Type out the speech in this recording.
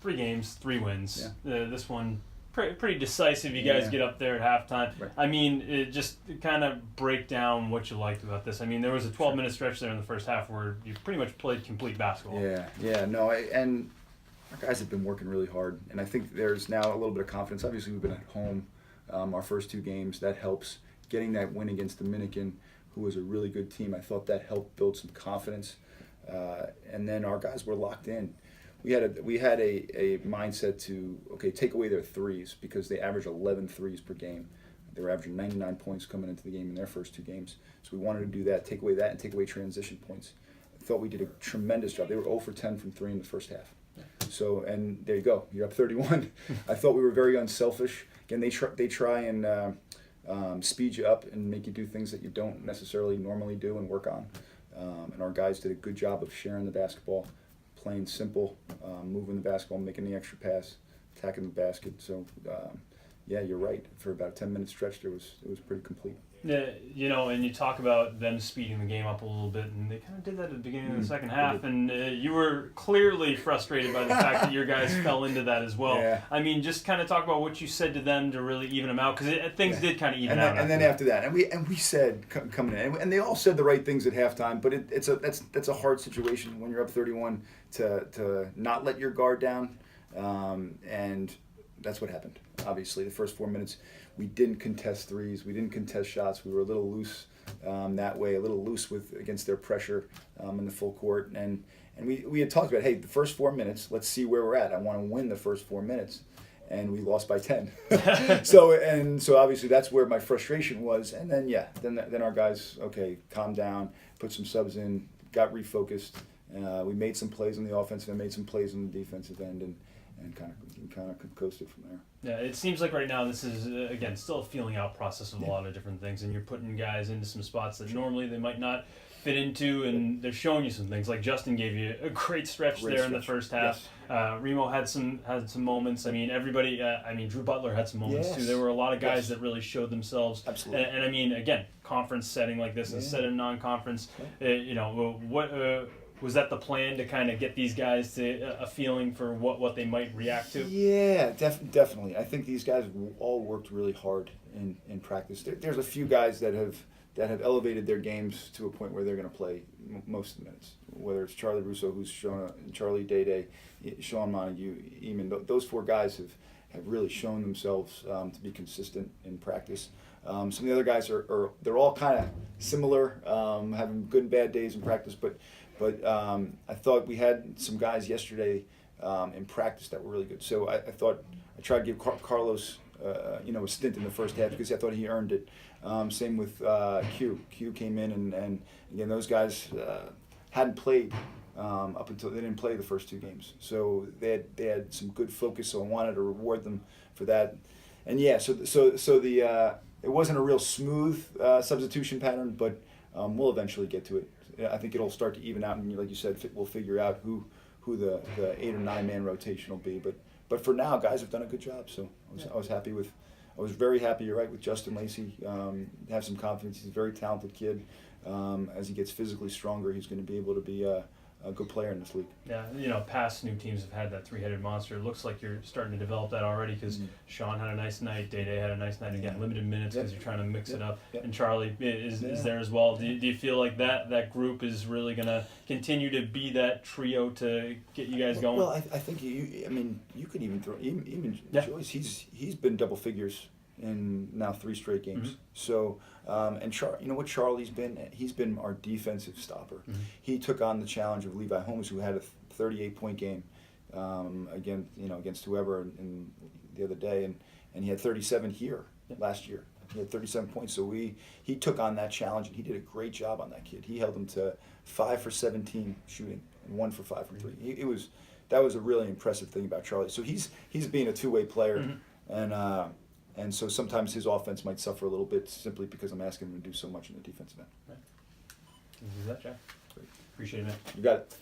3 games, 3 wins. Yeah. This one pretty decisive. You guys get up there at halftime. Right. I mean, just kind of break down what you liked about this. I mean, there was a 12-minute stretch there in the first half where you pretty much played complete basketball. No, and our guys have been working really hard, and I think there's now a little bit of confidence. Obviously, we've been at home our first 2 games. That helps. Getting that win against Dominican, who was a really good team, I thought that helped build some confidence. And then our guys were locked in. We had a mindset to take away their threes because they average 11 threes per game. They were averaging 99 points coming into the game in their first 2 games. So we wanted to do that, take away that, and take away transition points. I thought we did a tremendous job. They were 0 for 10 from 3 in the first half. So, and there you go. You're up 31. I thought we were very unselfish. Again, they try and speed you up and make you do things that you don't necessarily normally do and work on. And our guys did a good job of sharing the basketball, playing simple, moving the basketball, making the extra pass, attacking the basket. So, yeah, you're right. For about a 10-minute stretch, it was pretty complete. Yeah, and you talk about them speeding the game up a little bit, and they kind of did that at the beginning of the second half, and you were clearly frustrated by the fact that your guys fell into that as well. Yeah. I mean, just kind of talk about what you said to them to really even them out, because things did kind of even out. And then after that, and we said coming in, and they all said the right things at halftime, but that's a hard situation when you're up 31 to not let your guard down, and that's what happened. Obviously, the first 4 minutes, we didn't contest threes, we didn't contest shots. We were a little loose that way, a little loose against their pressure in the full court. And we had talked about, hey, the first 4 minutes, let's see where we're at. I want to win the first 4 minutes, and we lost by 10. So obviously that's where my frustration was. And then then our guys calmed down, put some subs in, got refocused. We made some plays on the offensive and made some plays on the defensive end, and kind of coasted from there. Yeah, it seems like right now this is, again, still a feeling out process of a lot of different things, and you're putting guys into some spots that normally they might not fit into, and they're showing you some things. Like Justin gave you a great stretch in the first half. Yes. Remo had some moments. I mean, everybody. Drew Butler had some moments too. There were a lot of guys that really showed themselves. Absolutely. And I mean, again, conference setting like this instead of non-conference. What. Was that the plan to kind of get these guys to a feeling for what they might react to? Yeah, definitely. I think these guys all worked really hard in practice. There's a few guys that have elevated their games to a point where they're going to play most of the minutes. Whether it's Charlie Russo, who's shown, Charlie Day, Sean Montague, Eamon. Those 4 guys have really shown themselves to be consistent in practice. Some of the other guys they're all kind of similar, having good and bad days in practice, but I thought we had some guys yesterday in practice that were really good. So I thought I tried to give Carlos a stint in the first half because I thought he earned it. Same with Q. Q came in and again those guys hadn't played up until they didn't play the first 2 games. So they had some good focus. So I wanted to reward them for that. And it wasn't a real smooth substitution pattern, but we'll eventually get to it. I think it'll start to even out, and like you said, we'll figure out who the 8 or 9 man rotation will be. But for now, guys have done a good job. So I was very happy. You're right with Justin Lacey. Have some confidence. He's a very talented kid. As he gets physically stronger, he's going to be able to be a good player in this league. Yeah, past new teams have had that 3-headed monster. It looks like you're starting to develop that already because Sean had a nice night, Day had a nice night, again, limited minutes because you're trying to mix it up, and Charlie is there as well. Do you feel like that group is really going to continue to be that trio to get you guys going? Well, I think you could even throw even Joyce. He's been double figures in now 3 straight games. Mm-hmm. So, and Charlie's been? He's been our defensive stopper. Mm-hmm. He took on the challenge of Levi Holmes, who had a 38-point game against whoever in the other day, and he had 37 here last year. He had 37 points. So he took on that challenge, and he did a great job on that kid. He held him to 5 for 17 shooting and 1 for 5 from 3. That was a really impressive thing about Charlie. So he's being a two-way player, and so sometimes his offense might suffer a little bit simply because I'm asking him to do so much in the defensive end. Right. This is that, Jack. Great. Appreciate it, man. You got it.